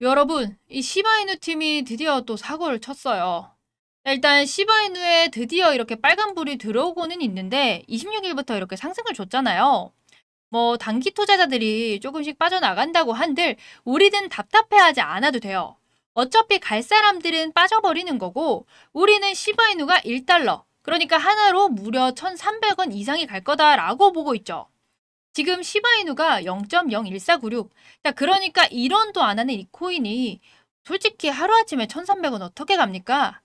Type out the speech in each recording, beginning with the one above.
여러분, 이 시바이누 팀이 드디어 또 사고를 쳤어요. 일단 시바이누에 드디어 이렇게 빨간불이 들어오고는 있는데 26일부터 이렇게 상승을 줬잖아요. 뭐 단기 투자자들이 조금씩 빠져나간다고 한들 우리는 답답해하지 않아도 돼요. 어차피 갈 사람들은 빠져버리는 거고 우리는 시바이누가 1달러, 그러니까 하나로 무려 1,300원 이상이 갈 거다라고 보고 있죠. 지금 시바이누가 0.01496. 그러니까 1원도 안 하는 이 코인이 솔직히 하루아침에 1,300원 어떻게 갑니까?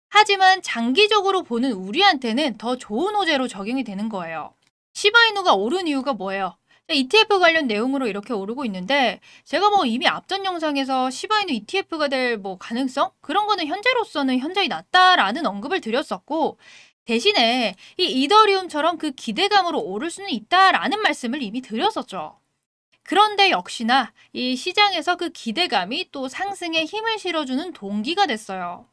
하지만 장기적으로 보는 우리한테는 더 좋은 호재로 적용이 되는 거예요. 시바이누가 오른 이유가 뭐예요? ETF 관련 내용으로 이렇게 오르고 있는데 제가 뭐 이미 앞전 영상에서 시바이누 ETF가 될 뭐 가능성? 그런 거는 현재로서는 현저히 낮다라는 언급을 드렸었고, 대신에 이 이더리움처럼 그 기대감으로 오를 수는 있다라는 말씀을 이미 드렸었죠. 그런데 역시나 이 시장에서 그 기대감이 또 상승에 힘을 실어주는 동기가 됐어요.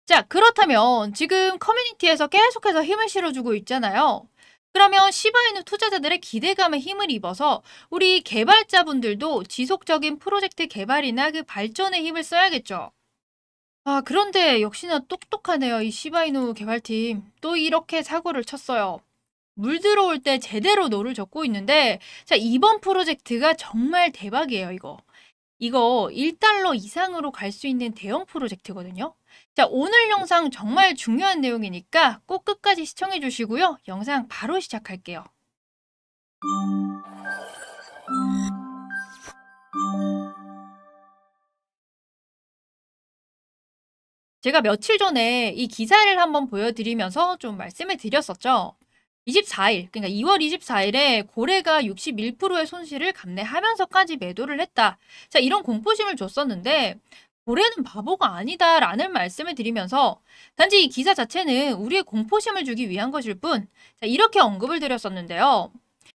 자, 그렇다면 지금 커뮤니티에서 계속해서 힘을 실어주고 있잖아요. 그러면 시바이누 투자자들의 기대감에 힘을 입어서 우리 개발자분들도 지속적인 프로젝트 개발이나 그 발전에 힘을 써야겠죠. 그런데 역시나 똑똑하네요. 이 시바이누 개발팀. 또 이렇게 사고를 쳤어요. 물 들어올 때 제대로 노를 젓고 있는데, 자, 이번 프로젝트가 정말 대박이에요, 이거. 이거 1달러 이상으로 갈 수 있는 대형 프로젝트거든요. 자, 오늘 영상 정말 중요한 내용이니까 꼭 끝까지 시청해 주시고요. 영상 바로 시작할게요. 제가 며칠 전에 이 기사를 한번 보여드리면서 좀 말씀을 드렸었죠. 24일, 그러니까 2월 24일에 고래가 61%의 손실을 감내하면서까지 매도를 했다. 자, 이런 공포심을 줬었는데 고래는 바보가 아니다라는 말씀을 드리면서 단지 이 기사 자체는 우리의 공포심을 주기 위한 것일 뿐, 자, 이렇게 언급을 드렸었는데요.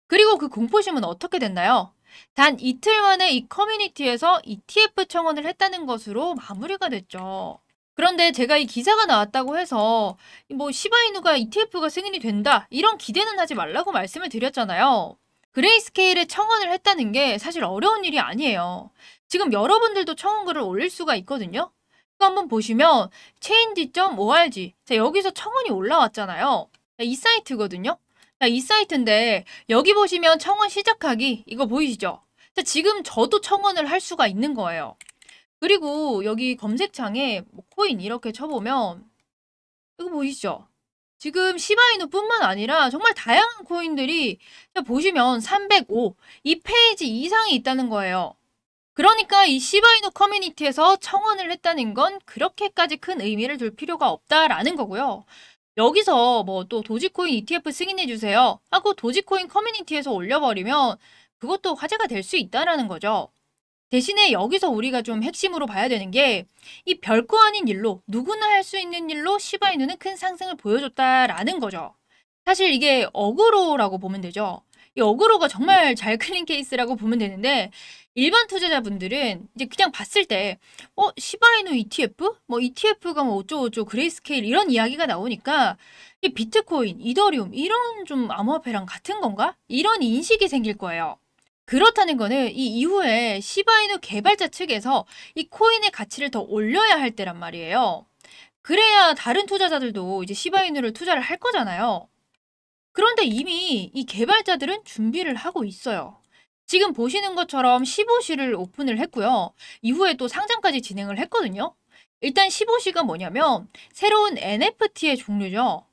그리고 그 공포심은 어떻게 됐나요? 단 이틀 만에 이 커뮤니티에서 ETF 청원을 했다는 것으로 마무리가 됐죠. 그런데 제가 이 기사가 나왔다고 해서 뭐 시바이누가 ETF가 승인이 된다, 이런 기대는 하지 말라고 말씀을 드렸잖아요. 그레이스케일에 청원을 했다는 게 사실 어려운 일이 아니에요. 지금 여러분들도 청원글을 올릴 수가 있거든요. 이거 한번 보시면 chain.org, 자, 여기서 청원이 올라왔잖아요. 이 사이트거든요. 자, 이 사이트인데 여기 보시면 청원 시작하기, 이거 보이시죠? 자, 지금 저도 청원을 할 수가 있는 거예요. 그리고 여기 검색창에 뭐 코인 이렇게 쳐보면 이거 보이시죠? 지금 시바이누뿐만 아니라 정말 다양한 코인들이 보시면 305, 이 페이지 이상이 있다는 거예요. 그러니까 이 시바이누 커뮤니티에서 청원을 했다는 건 그렇게까지 큰 의미를 둘 필요가 없다라는 거고요. 여기서 뭐 또 도지코인 ETF 승인해주세요 하고 도지코인 커뮤니티에서 올려버리면 그것도 화제가 될 수 있다라는 거죠. 대신에 여기서 우리가 좀 핵심으로 봐야 되는 게 이 별거 아닌 일로, 누구나 할 수 있는 일로 시바이누는 큰 상승을 보여줬다라는 거죠. 사실 이게 어그로라고 보면 되죠. 이 어그로가 정말 잘 끌린 케이스라고 보면 되는데, 일반 투자자분들은 이제 그냥 봤을 때 시바이누 ETF? 뭐 ETF가 뭐 어쩌고저쩌고 그레이스케일 이런 이야기가 나오니까 이 비트코인, 이더리움 이런 좀 암호화폐랑 같은 건가? 이런 인식이 생길 거예요. 그렇다는 거는 이 이후에 시바이누 개발자 측에서 이 코인의 가치를 더 올려야 할 때란 말이에요. 그래야 다른 투자자들도 이제 시바이누를 투자를 할 거잖아요. 그런데 이미 이 개발자들은 준비를 하고 있어요. 지금 보시는 것처럼 15시를 오픈을 했고요. 이후에 또 상장까지 진행을 했거든요. 일단 15시가 뭐냐면 새로운 NFT의 종류죠.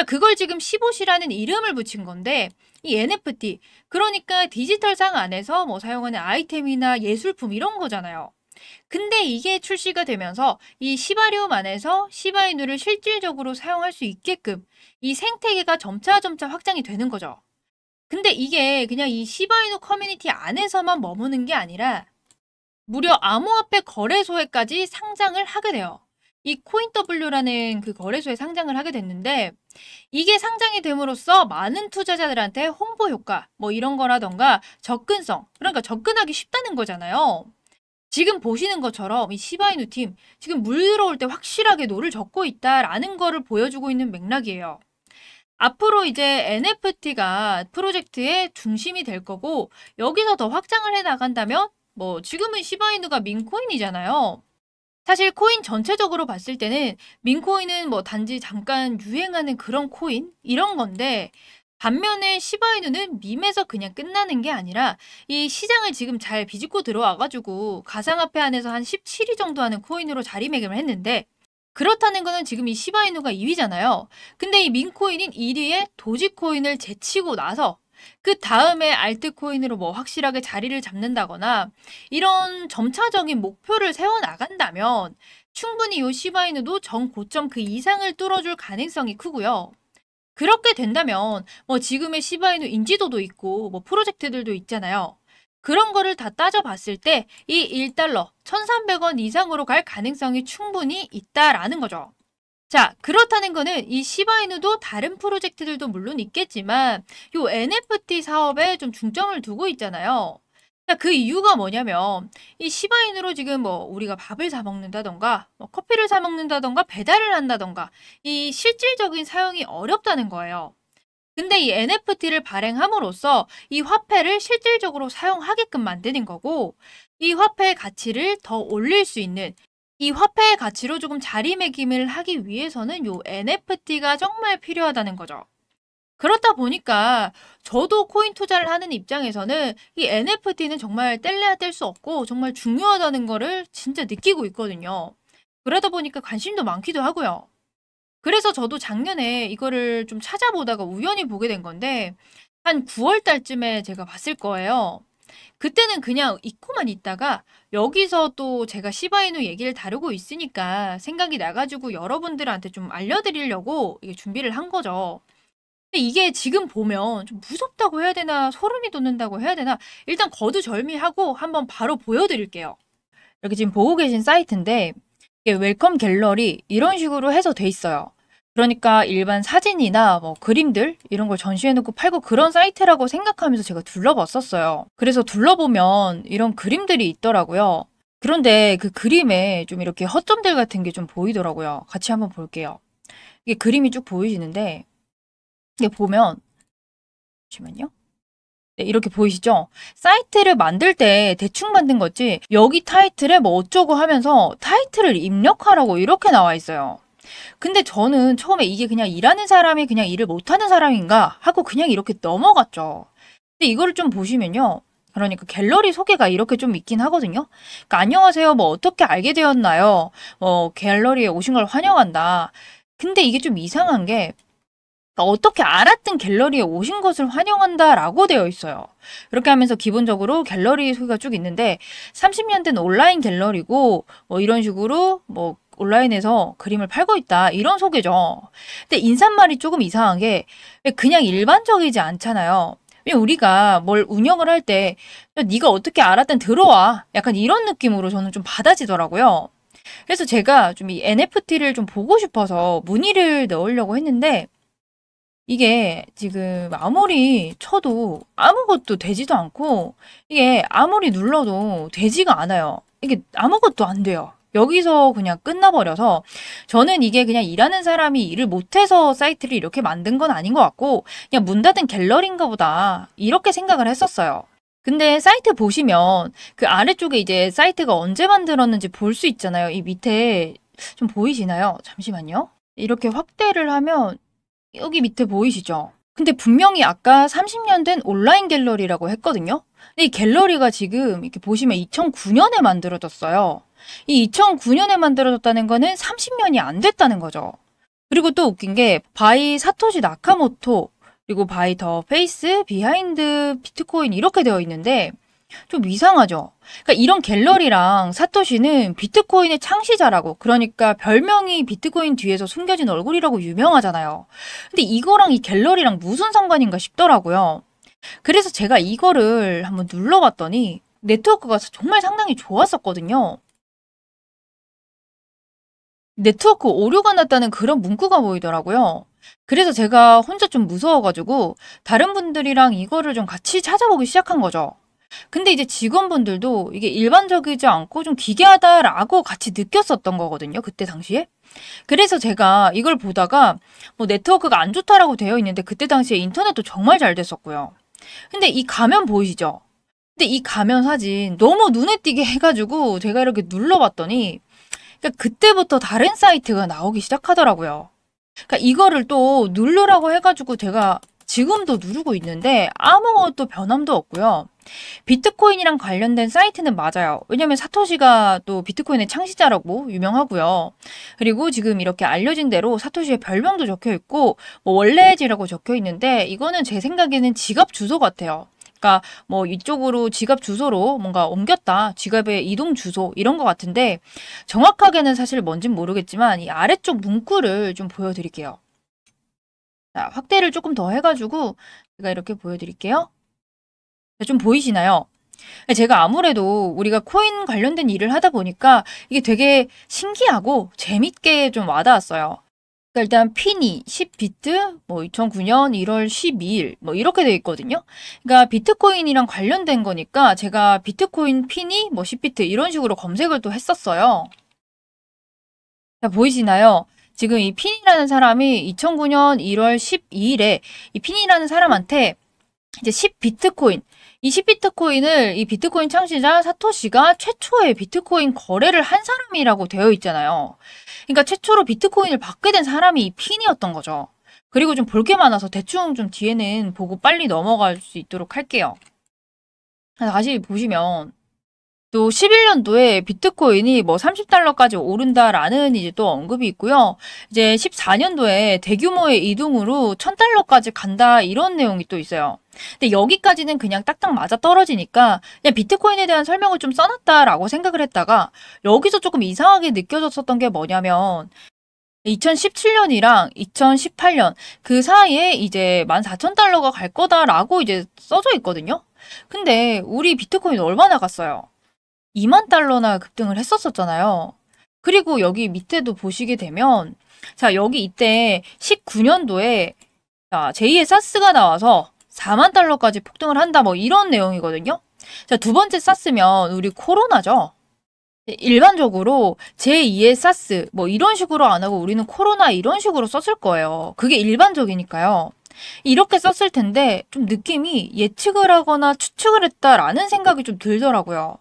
그걸 지금 15시라는 이름을 붙인 건데, 이 NFT, 그러니까 디지털상 안에서 뭐 사용하는 아이템이나 예술품 이런 거잖아요. 근데 이게 출시가 되면서 이 시바리움 안에서 시바이누를 실질적으로 사용할 수 있게끔 이 생태계가 점차점차 확장이 되는 거죠. 근데 이게 그냥 이 시바이누 커뮤니티 안에서만 머무는 게 아니라 무려 암호화폐 거래소에까지 상장을 하게 돼요. 이 코인W라는 그 거래소에 상장을 하게 됐는데, 이게 상장이 됨으로써 많은 투자자들한테 홍보 효과 뭐 이런 거라던가 접근성, 그러니까 접근하기 쉽다는 거잖아요. 지금 보시는 것처럼 이 시바이누 팀 지금 물 들어올 때 확실하게 노를 젓고 있다라는 거를 보여주고 있는 맥락이에요. 앞으로 이제 NFT가 프로젝트의 중심이 될 거고, 여기서 더 확장을 해 나간다면 지금은 시바이누가 민코인이잖아요. 사실 코인 전체적으로 봤을 때는 민코인은 단지 잠깐 유행하는 그런 코인? 이런 건데, 반면에 시바이누는 밈에서 그냥 끝나는 게 아니라 이 시장을 지금 잘 비집고 들어와가지고 가상화폐 안에서 한 17위 정도 하는 코인으로 자리매김을 했는데, 그렇다는 거는 지금 이 시바이누가 2위잖아요. 근데 이 민코인인 1위에 도지코인을 제치고 나서 그 다음에 알트코인으로 확실하게 자리를 잡는다거나 이런 점차적인 목표를 세워나간다면 충분히 이 시바이누도 전 고점 그 이상을 뚫어줄 가능성이 크고요. 그렇게 된다면 지금의 시바이누 인지도도 있고 프로젝트들도 있잖아요. 그런 거를 다 따져봤을 때 이 1달러, 1,300원 이상으로 갈 가능성이 충분히 있다라는 거죠. 자, 그렇다는 거는 이 시바이누도 다른 프로젝트들도 물론 있겠지만 요 NFT 사업에 좀 중점을 두고 있잖아요. 자, 그 이유가 뭐냐면 이 시바이누로 지금 우리가 밥을 사 먹는다던가 커피를 사 먹는다던가 배달을 한다던가 이 실질적인 사용이 어렵다는 거예요. 근데 이 NFT를 발행함으로써 이 화폐를 실질적으로 사용하게끔 만드는 거고, 이 화폐의 가치를 더 올릴 수 있는, 이 화폐의 가치로 조금 자리매김을 하기 위해서는 요 NFT가 정말 필요하다는 거죠. 그렇다 보니까 저도 코인 투자를 하는 입장에서는 이 NFT는 정말 뗄래야 뗄 수 없고 정말 중요하다는 거를 진짜 느끼고 있거든요. 그러다 보니까 관심도 많기도 하고요. 그래서 저도 작년에 이거를 좀 찾아보다가 우연히 보게 된 건데 한 9월 달쯤에 제가 봤을 거예요. 그때는 그냥 잊고만 있다가 여기서 또 제가 시바이누 얘기를 다루고 있으니까 생각이 나가지고 여러분들한테 좀 알려드리려고 이게 준비를 한 거죠. 근데 이게 지금 보면 좀 무섭다고 해야 되나 소름이 돋는다고 해야 되나 일단 거두절미하고 한번 바로 보여드릴게요. 이렇게 지금 보고 계신 사이트인데 이게 웰컴 갤러리 이런 식으로 해서 돼 있어요. 그러니까 일반 사진이나 그림들 이런 걸 전시해놓고 팔고 그런 사이트라고 생각하면서 제가 둘러봤었어요. 그래서 둘러보면 이런 그림들이 있더라고요. 그런데 그 그림에 좀 이렇게 허점들 같은 게 좀 보이더라고요. 같이 한번 볼게요. 이게 그림이 쭉 보이시는데 이게 보면 잠시만요. 네, 이렇게 보이시죠? 사이트를 만들 때 대충 만든 거지 여기 타이틀에 어쩌고 하면서 타이틀을 입력하라고 이렇게 나와 있어요. 근데 저는 처음에 이게 그냥 일하는 사람이 그냥 일을 못하는 사람인가 하고 그냥 이렇게 넘어갔죠. 근데 이거를 좀 보시면요. 그러니까 갤러리 소개가 이렇게 좀 있긴 하거든요. 그러니까 안녕하세요. 어떻게 알게 되었나요? 갤러리에 오신 걸 환영한다. 근데 이게 좀 이상한 게 그러니까 어떻게 알았든 갤러리에 오신 것을 환영한다라고 되어 있어요. 이렇게 하면서 기본적으로 갤러리 소개가 쭉 있는데 30년 된 온라인 갤러리고 이런 식으로 온라인에서 그림을 팔고 있다 이런 소개죠. 근데 인사말이 조금 이상한 게 그냥 일반적이지 않잖아요. 왜 우리가 뭘 운영을 할 때 네가 어떻게 알았든 들어와 약간 이런 느낌으로 저는 좀 받아지더라고요. 그래서 제가 좀 이 NFT를 좀 보고 싶어서 문의를 넣으려고 했는데 이게 지금 아무리 쳐도 아무것도 되지도 않고 이게 아무리 눌러도 되지가 않아요. 이게 아무것도 안 돼요. 여기서 그냥 끝나버려서 저는 이게 그냥 일하는 사람이 일을 못해서 사이트를 이렇게 만든 건 아닌 것 같고 그냥 문 닫은 갤러리인가 보다 이렇게 생각을 했었어요. 근데 사이트 보시면 그 아래쪽에 이제 사이트가 언제 만들었는지 볼 수 있잖아요. 이 밑에 좀 보이시나요? 잠시만요. 이렇게 확대를 하면 여기 밑에 보이시죠? 근데 분명히 아까 30년 된 온라인 갤러리라고 했거든요. 근데 이 갤러리가 지금 이렇게 보시면 2009년에 만들어졌어요. 이 2009년에 만들어졌다는 거는 30년이 안 됐다는 거죠. 그리고 또 웃긴 게 바이 사토시 나카모토 그리고 바이 더 페이스 비하인드 비트코인 이렇게 되어 있는데 좀 이상하죠. 그러니까 이런 갤러리랑 사토시는 비트코인의 창시자라고 그러니까 별명이 비트코인 뒤에서 숨겨진 얼굴이라고 유명하잖아요. 근데 이거랑 이 갤러리랑 무슨 상관인가 싶더라고요. 그래서 제가 이거를 한번 눌러봤더니 네트워크가 정말 상당히 좋았었거든요. 네트워크 오류가 났다는 그런 문구가 보이더라고요. 그래서 제가 혼자 좀 무서워가지고 다른 분들이랑 이거를 좀 같이 찾아보기 시작한 거죠. 근데 이제 직원분들도 이게 일반적이지 않고 좀 기괴하다라고 같이 느꼈었던 거거든요. 그때 당시에. 그래서 제가 이걸 보다가 네트워크가 안 좋다라고 되어 있는데 그때 당시에 인터넷도 정말 잘 됐었고요. 근데 이 가면 보이시죠? 근데 이 가면 사진 너무 눈에 띄게 해가지고 제가 이렇게 눌러봤더니 그러니까 그때부터 다른 사이트가 나오기 시작하더라고요. 그러니까 이거를 또 누르라고 해가지고 제가 지금도 누르고 있는데 아무것도 변함도 없고요. 비트코인이랑 관련된 사이트는 맞아요. 왜냐면 사토시가 또 비트코인의 창시자라고 유명하고요. 그리고 지금 이렇게 알려진 대로 사토시의 별명도 적혀 있고 뭐 원래지라고 적혀 있는데 이거는 제 생각에는 지갑 주소 같아요. 그러니까 뭐 이쪽으로 지갑 주소로 뭔가 옮겼다. 지갑의 이동 주소 이런 것 같은데 정확하게는 사실 뭔진 모르겠지만 이 아래쪽 문구를 좀 보여드릴게요. 자, 확대를 조금 더 해가지고 제가 이렇게 보여드릴게요. 좀 보이시나요? 제가 아무래도 우리가 코인 관련된 일을 하다 보니까 이게 되게 신기하고 재밌게 좀 와닿았어요. 그러니까 일단 피니 10비트 뭐 2009년 1월 12일 뭐 이렇게 돼 있거든요. 그러니까 비트코인이랑 관련된 거니까 제가 비트코인 피니 뭐 10비트 이런 식으로 검색을 또 했었어요. 자, 보이시나요? 지금 이 핀이라는 사람이 2009년 1월 12일에 이 핀이라는 사람한테 이제 10비트코인, 이 10비트코인을 이 비트코인 창시자 사토시가 최초의 비트코인 거래를 한 사람이라고 되어 있잖아요. 그러니까 최초로 비트코인을 받게 된 사람이 이 핀이었던 거죠. 그리고 좀 볼 게 많아서 대충 좀 뒤에는 보고 빨리 넘어갈 수 있도록 할게요. 다시 보시면 또 11년도에 비트코인이 뭐 30달러까지 오른다라는 이제 또 언급이 있고요. 이제 14년도에 대규모의 이동으로 1000달러까지 간다 이런 내용이 또 있어요. 근데 여기까지는 그냥 딱딱 맞아 떨어지니까 그냥 비트코인에 대한 설명을 좀 써놨다라고 생각을 했다가 여기서 조금 이상하게 느껴졌었던 게 뭐냐면 2017년이랑 2018년 그 사이에 이제 14,000달러가 갈 거다라고 이제 써져 있거든요. 근데 우리 비트코인 얼마나 갔어요? 2만 달러나 급등을 했었었잖아요. 그리고 여기 밑에도 보시게 되면 자 여기 이때 19년도에 자 제2의 사스가 나와서 4만 달러까지 폭등을 한다 뭐 이런 내용이거든요. 자 두 번째 사스면 우리 코로나죠. 일반적으로 제2의 사스 뭐 이런 식으로 안 하고 우리는 코로나 이런 식으로 썼을 거예요. 그게 일반적이니까요. 이렇게 썼을 텐데 좀 느낌이 예측을 하거나 추측을 했다라는 생각이 좀 들더라고요.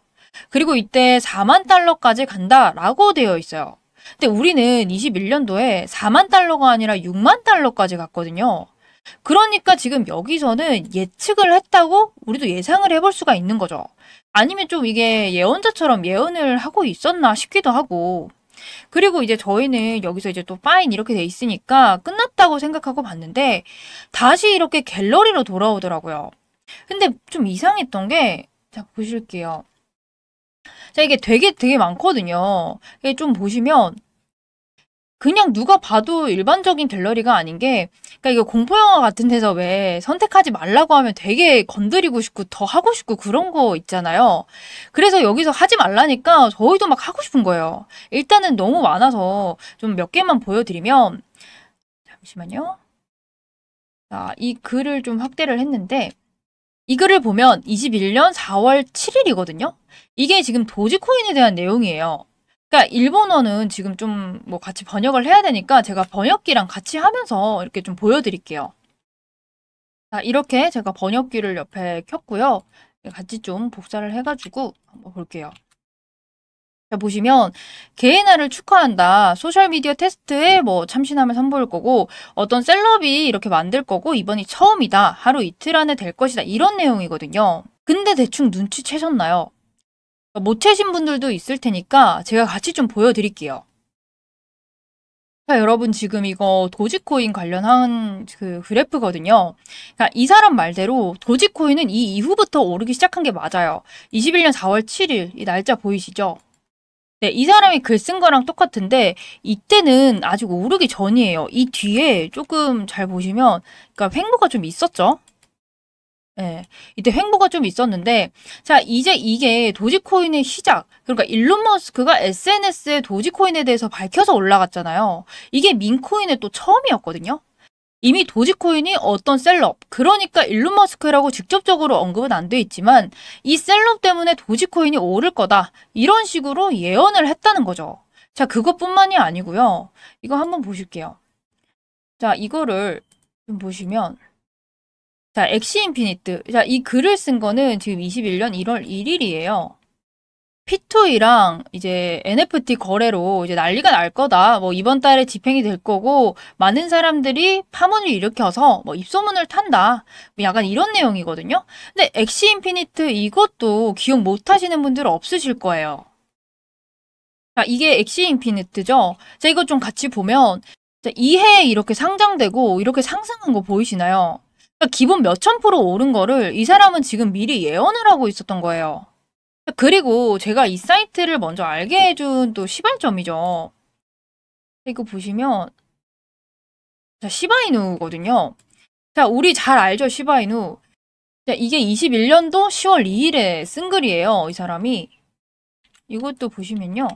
그리고 이때 4만 달러까지 간다라고 되어 있어요. 근데 우리는 21년도에 4만 달러가 아니라 6만 달러까지 갔거든요. 그러니까 지금 여기서는 예측을 했다고 우리도 예상을 해볼 수가 있는 거죠. 아니면 좀 이게 예언자처럼 예언을 하고 있었나 싶기도 하고. 그리고 이제 저희는 여기서 이제 또 파인 이렇게 돼 있으니까 끝났다고 생각하고 봤는데 다시 이렇게 갤러리로 돌아오더라고요. 근데 좀 이상했던 게, 자, 보실게요. 자, 이게 되게 많거든요. 이게 좀 보시면 그냥 누가 봐도 일반적인 갤러리가 아닌 게, 그러니까 이거 공포영화 같은 데서 왜 선택하지 말라고 하면 되게 건드리고 싶고 더 하고 싶고 그런 거 있잖아요. 그래서 여기서 하지 말라니까 저희도 막 하고 싶은 거예요. 일단은 너무 많아서 좀 몇 개만 보여드리면, 잠시만요. 자, 이 글을 좀 확대를 했는데, 이 글을 보면 21년 4월 7일이거든요. 이게 지금 도지코인에 대한 내용이에요. 그러니까 일본어는 지금 좀 뭐 같이 번역을 해야 되니까 제가 번역기랑 같이 하면서 이렇게 좀 보여드릴게요. 자, 이렇게 제가 번역기를 옆에 켰고요. 같이 좀 복사를 해가지고 한번 볼게요. 자, 보시면 개인화를 축하한다. 소셜미디어 테스트에 뭐 참신함을 선보일 거고 어떤 셀럽이 이렇게 만들 거고 이번이 처음이다. 하루 이틀 안에 될 것이다. 이런 내용이거든요. 근데 대충 눈치채셨나요? 못 채신 분들도 있을 테니까 제가 같이 좀 보여드릴게요. 자, 여러분 지금 이거 도지코인 관련한 그 그래프거든요. 그러니까 이 사람 말대로 도지코인은 이 이후부터 오르기 시작한 게 맞아요. 21년 4월 7일 이 날짜 보이시죠? 네, 이 사람이 글 쓴 거랑 똑같은데 이때는 아직 오르기 전이에요. 이 뒤에 조금 잘 보시면 그러니까 횡보가 좀 있었죠. 네, 이때 횡보가 좀 있었는데 자 이제 이게 도지코인의 시작 그러니까 일론 머스크가 SNS에 도지코인에 대해서 밝혀서 올라갔잖아요. 이게 민코인의 또 처음이었거든요. 이미 도지코인이 어떤 셀럽, 그러니까 일론 머스크라고 직접적으로 언급은 안 돼 있지만 이 셀럽 때문에 도지코인이 오를 거다. 이런 식으로 예언을 했다는 거죠. 자, 그것뿐만이 아니고요. 이거 한번 보실게요. 자, 이거를 좀 보시면 자, 엑시 인피니트. 자, 이 글을 쓴 거는 지금 21년 1월 1일이에요. P2E랑 이제 NFT 거래로 이제 난리가 날 거다. 뭐 이번 달에 집행이 될 거고 많은 사람들이 파문을 일으켜서 뭐 입소문을 탄다. 뭐 약간 이런 내용이거든요. 근데 엑시 인피니트 이것도 기억 못 하시는 분들은 없으실 거예요. 자, 이게 엑시 인피니트죠. 자, 이거 좀 같이 보면 자, 이 해에 이렇게 상장되고 이렇게 상승한 거 보이시나요? 그러니까 기본 몇천 프로 오른 거를 이 사람은 지금 미리 예언을 하고 있었던 거예요. 그리고 제가 이 사이트를 먼저 알게 해준 또 시발점이죠. 이거 보시면 자, 시바이누거든요. 자, 우리 잘 알죠, 시바이누. 자, 이게 21년도 10월 2일에 쓴 글이에요, 이 사람이. 이것도 보시면요.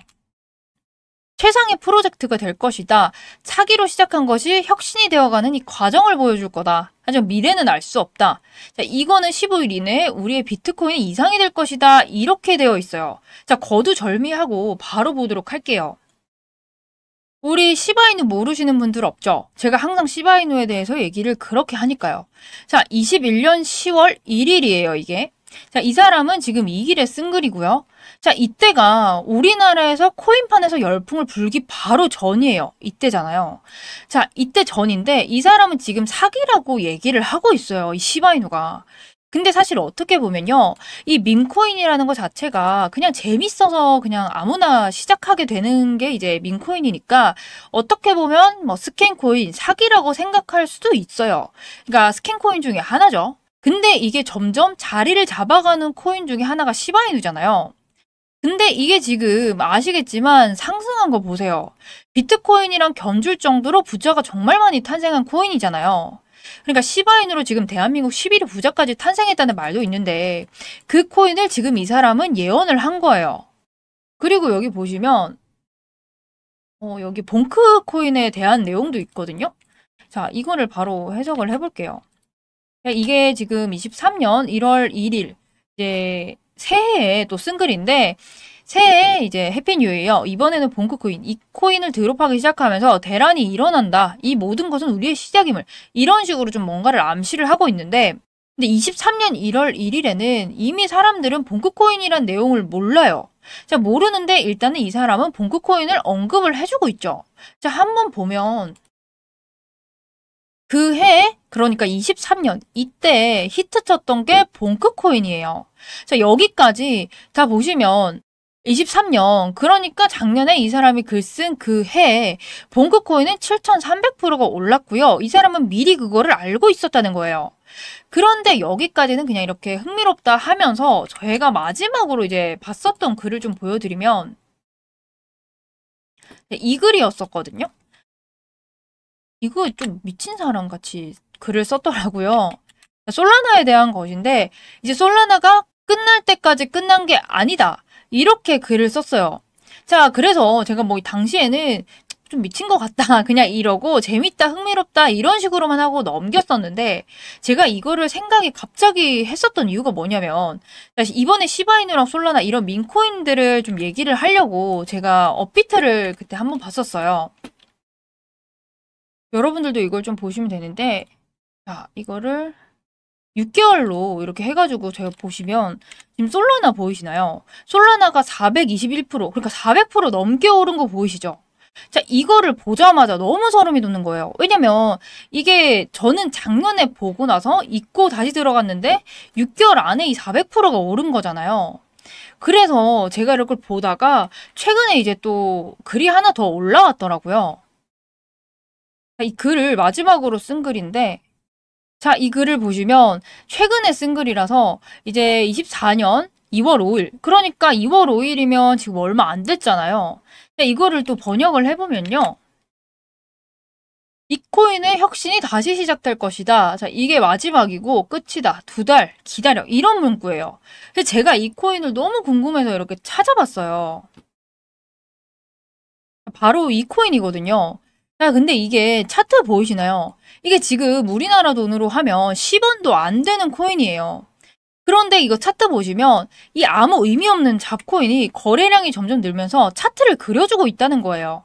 최상의 프로젝트가 될 것이다. 차기로 시작한 것이 혁신이 되어가는 이 과정을 보여줄 거다. 하지만 미래는 알 수 없다. 자, 이거는 15일 이내에 우리의 비트코인이 이상이 될 것이다. 이렇게 되어 있어요. 자, 거두절미하고 바로 보도록 할게요. 우리 시바이누 모르시는 분들 없죠? 제가 항상 시바이누에 대해서 얘기를 그렇게 하니까요. 자, 21년 10월 1일이에요, 이게. 자, 이 사람은 지금 이 길에 쓴 글이고요. 자, 이때가 우리나라에서 코인판에서 열풍을 불기 바로 전이에요. 이때잖아요. 자, 이때 전인데 이 사람은 지금 사기라고 얘기를 하고 있어요. 이 시바이누가. 근데 사실 어떻게 보면요. 이 밈코인이라는 것 자체가 그냥 재밌어서 그냥 아무나 시작하게 되는 게 이제 밈코인이니까 어떻게 보면 뭐 스캔코인, 사기라고 생각할 수도 있어요. 그러니까 스캔코인 중에 하나죠. 근데 이게 점점 자리를 잡아가는 코인 중에 하나가 시바이누잖아요. 근데 이게 지금 아시겠지만 상승한 거 보세요. 비트코인이랑 견줄 정도로 부자가 정말 많이 탄생한 코인이잖아요. 그러니까 시바인으로 지금 대한민국 11위 부자까지 탄생했다는 말도 있는데 그 코인을 지금 이 사람은 예언을 한 거예요. 그리고 여기 보시면 여기 봉크 코인에 대한 내용도 있거든요. 자, 이거를 바로 해석을 해볼게요. 이게 지금 23년 1월 1일 이제 새해에 또 쓴 글인데 새해에 이제 해피 뉴 이어 이번에는 봉크 코인 이 코인을 드롭하기 시작하면서 대란이 일어난다. 이 모든 것은 우리의 시작임을 이런 식으로 좀 뭔가를 암시를 하고 있는데 근데 23년 1월 1일에는 이미 사람들은 봉크 코인이란 내용을 몰라요. 자, 모르는데 일단은 이 사람은 봉크 코인을 언급을 해주고 있죠. 자, 한번 보면 그 해, 그러니까 23년, 이때 히트 쳤던 게 봉크코인이에요. 자, 여기까지 다 보시면 23년, 그러니까 작년에 이 사람이 글 쓴 그 해에 봉크코인은 7,300%가 올랐고요. 이 사람은 미리 그거를 알고 있었다는 거예요. 그런데 여기까지는 그냥 이렇게 흥미롭다 하면서 저희가 마지막으로 이제 봤었던 글을 좀 보여드리면 이 글이었었거든요. 이거 좀 미친 사람 같이 글을 썼더라고요. 솔라나에 대한 것인데 이제 솔라나가 끝날 때까지 끝난 게 아니다. 이렇게 글을 썼어요. 자, 그래서 제가 뭐 당시에는 좀 미친 것 같다. 그냥 이러고 재밌다, 흥미롭다 이런 식으로만 하고 넘겼었는데 제가 이거를 생각이 갑자기 했었던 이유가 뭐냐면 이번에 시바이누랑 솔라나 이런 민코인들을 좀 얘기를 하려고 제가 업비트를 그때 한번 봤었어요. 여러분들도 이걸 좀 보시면 되는데 자, 이거를 6개월로 이렇게 해가지고 제가 보시면 지금 솔라나 보이시나요? 솔라나가 421% 그러니까 400% 넘게 오른 거 보이시죠? 자, 이거를 보자마자 너무 소름이 돋는 거예요. 왜냐면 이게 저는 작년에 보고 나서 잊고 다시 들어갔는데 6개월 안에 이 400%가 오른 거잖아요. 그래서 제가 이걸 보다가 최근에 이제 또 글이 하나 더 올라왔더라고요. 이 글을 마지막으로 쓴 글인데 자, 이 글을 보시면 최근에 쓴 글이라서 이제 24년 2월 5일 그러니까 2월 5일이면 지금 얼마 안 됐잖아요. 근데 이거를 또 번역을 해보면요. 비트코인의 혁신이 다시 시작될 것이다. 자, 이게 마지막이고 끝이다. 2달 기다려. 이런 문구예요. 근데 제가 이 코인을 너무 궁금해서 이렇게 찾아봤어요. 바로 이 코인이거든요. 야, 근데 이게 차트 보이시나요? 이게 지금 우리나라 돈으로 하면 10원도 안 되는 코인이에요. 그런데 이거 차트 보시면 이 아무 의미 없는 잡코인이 거래량이 점점 늘면서 차트를 그려주고 있다는 거예요.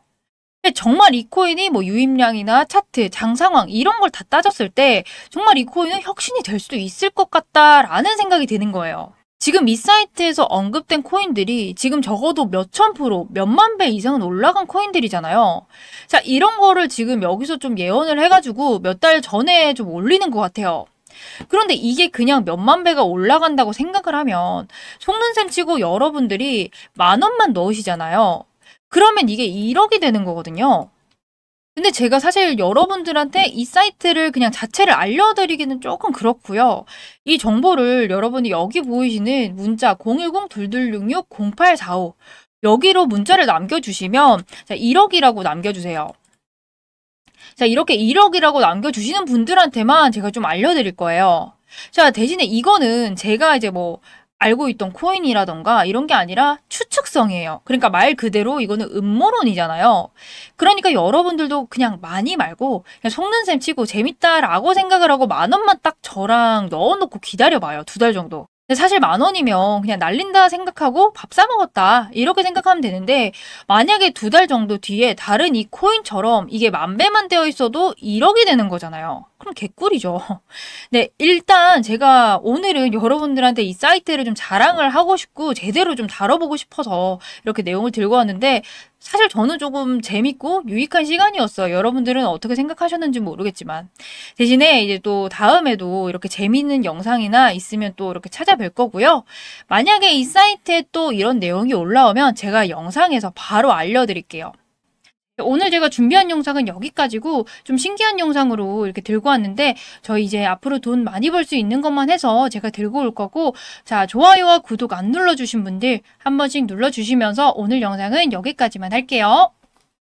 근데 정말 이 코인이 뭐 유입량이나 차트, 장 상황 이런 걸 다 따졌을 때 정말 이 코인은 혁신이 될 수도 있을 것 같다라는 생각이 드는 거예요. 지금 이 사이트에서 언급된 코인들이 지금 적어도 몇천 프로, 몇만 배 이상은 올라간 코인들이잖아요. 자, 이런 거를 지금 여기서 좀 예언을 해가지고 몇 달 전에 좀 올리는 것 같아요. 그런데 이게 그냥 몇만 배가 올라간다고 생각을 하면 속는 셈 치고 여러분들이 10,000원만 넣으시잖아요. 그러면 이게 1억이 되는 거거든요. 근데 제가 사실 여러분들한테 이 사이트를 그냥 자체를 알려드리기는 조금 그렇고요. 이 정보를 여러분이 여기 보이시는 문자 010-2266-0845 여기로 문자를 남겨주시면 자, 1억이라고 남겨주세요. 자, 이렇게 1억이라고 남겨주시는 분들한테만 제가 좀 알려드릴 거예요. 자, 대신에 이거는 제가 이제 뭐 알고 있던 코인이라던가 이런 게 아니라 추측성이에요. 그러니까 말 그대로 이거는 음모론이잖아요. 그러니까 여러분들도 그냥 많이 말고 그냥 속는 셈 치고 재밌다라고 생각을 하고 10,000원만 딱 저랑 넣어놓고 기다려봐요. 2달 정도. 근데 사실 10,000원이면 그냥 날린다 생각하고 밥 사 먹었다 이렇게 생각하면 되는데 만약에 2달 정도 뒤에 다른 이 코인처럼 이게 10,000배만 되어 있어도 1억이 되는 거잖아요. 그럼 개꿀이죠. 네, 일단 제가 오늘은 여러분들한테 이 사이트를 좀 자랑을 하고 싶고 제대로 좀 다뤄보고 싶어서 이렇게 내용을 들고 왔는데 사실 저는 조금 재밌고 유익한 시간이었어요. 여러분들은 어떻게 생각하셨는지 모르겠지만 대신에 이제 또 다음에도 이렇게 재밌는 영상이나 있으면 또 이렇게 찾아뵐 거고요. 만약에 이 사이트에 또 이런 내용이 올라오면 제가 영상에서 바로 알려드릴게요. 오늘 제가 준비한 영상은 여기까지고 좀 신기한 영상으로 이렇게 들고 왔는데 저희 이제 앞으로 돈 많이 벌 수 있는 것만 해서 제가 들고 올 거고 자, 좋아요와 구독 안 눌러주신 분들 한 번씩 눌러주시면서 오늘 영상은 여기까지만 할게요.